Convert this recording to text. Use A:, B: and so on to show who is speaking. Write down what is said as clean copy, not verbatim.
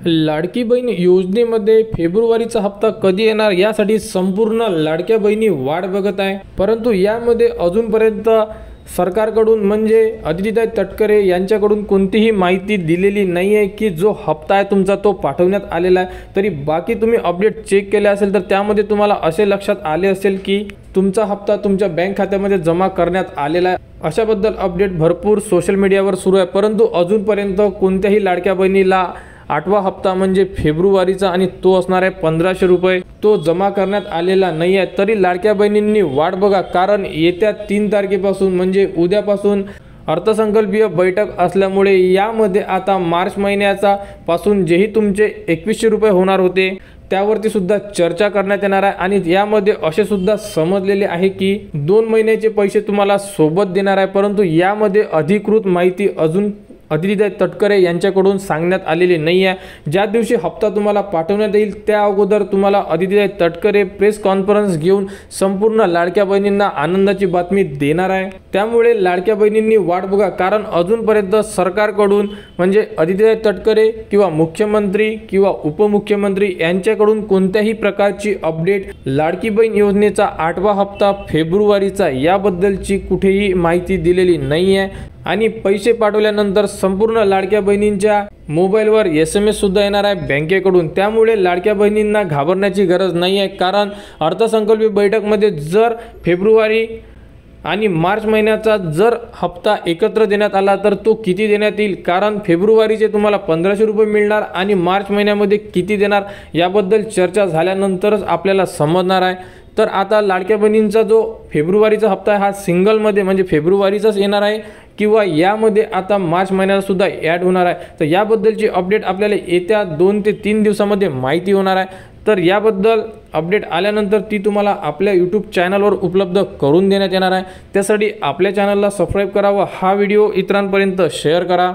A: लाडकी बहीण योजनेमध्ये फेब्रुवारीचा हप्ता कधी येणार यासाठी संपूर्ण लाडक्या बहिणी वाट बघत आहे। परंतु यामध्ये अजूनपर्यंत सरकारकडून म्हणजे अदितीताई तटकरे यांच्याकडून कोणतीही माहिती दिलेली नाही आहे की जो हप्ता आहे तुमचा तो पाठवण्यात आलेला आहे। तरी बाकी तुम्ही अपडेट चेक केले असेल तर त्यामध्ये तुम्हाला असे लक्षात आले असेल की तुमचा हप्ता तुमच्या बँक खात्यामध्ये जमा करण्यात आलेला आहे। अशाबद्दल अपडेट भरपूर सोशल मीडियावर सुरू आहे, परंतु अजूनपर्यंत कोणत्याही लाडक्या बहिणीला 8वा हप्ता म्हणजे फेब्रुवारीचा आणि तो असणार आहे 1500 रुपये तो जमा करण्यात आलेला नाही आहे। तरी लाडक्या बहिणींनी वाट बघा, कारण येत्या 3 तारखेपासून म्हणजे उद्यापासून अर्थसंकल्पीय बैठक असल्यामुळे यामध्ये आता मार्च महिन्याचा पासून जेही तुमचे 2100 रुपये होणार होते त्यावरती सुद्धा चर्चा करण्यात येणार आहे। आणि यामध्ये असे सुद्धा समजलेले आहे की 2 महिन्याचे पैसे तुम्हाला सोबत देणार आहे, परंतु यामध्ये अधिकृत माहिती अजून अदितीताई तटकरे यांच्याकडून सांगण्यात आलेली नाही आहे। ज्या दिवशी हप्ता तुम्हाला पाठवण्यात येईल त्या अगोदर तुम्हाला अदितीताई तटकरे प्रेस कॉन्फरन्स घेऊन संपूर्ण लाडक्या बहिणींना आनंदाची बातमी देणार आहे। त्यामुळे लाडक्या बहिणींनी वाट बघा, कारण अजूनपर्यंत सरकारकडून म्हणजे अदितीताई तटकरे किंवा मुख्यमंत्री किंवा उपमुख्यमंत्री यांच्याकडून कोणत्याही प्रकारची अपडेट लाडकी बहीण योजनेचा 8वा हप्ता फेब्रुवारीचा याबद्दलची कुठेही माहिती दिलेली नाही आहे। आणि पैसे पाठवल्यानंतर संपूर्ण लाडक्या बहिणींच्या मोबाईलवर SMS सुद्धा येणार आहे बँकेकडून। त्यामुळे लाडक्या बहिणींना घाबरण्याची गरज नाही आहे, कारण अर्थसंकल्पीय बैठकमध्ये जर फेब्रुवारी आणि मार्च महिन्याचा जर हप्ता एकत्र देण्यात आला तर तो किती देण्यात येईल, कारण फेब्रुवारीचे तुम्हाला 1500 रुपये मिळणार आणि मार्च महिन्यामध्ये किती देणार याबद्दल चर्चा झाल्यानंतरच आपल्याला समजणार आहे। तर आता लाडक्या बहिणींचा जो फेब्रुवारीचा हप्ता आहे हा सिंगलमध्ये म्हणजे फेब्रुवारीचाच येणार आहे किंवा यामध्ये आता मार्च महिन्याला सुद्धा ॲड होणार आहे। तर याबद्दलची अपडेट आपल्याला येत्या 2 ते 3 दिवसामध्ये माहिती होणार आहे। तर याबद्दल अपडेट आल्यानंतर ती तुम्हाला आपल्या YouTube चॅनलवर उपलब्ध करून देण्यात येणार आहे। त्यासाठी आपल्या चॅनलला सबस्क्राईब करा व हा व्हिडिओ इतरांपर्यंत शेअर करा।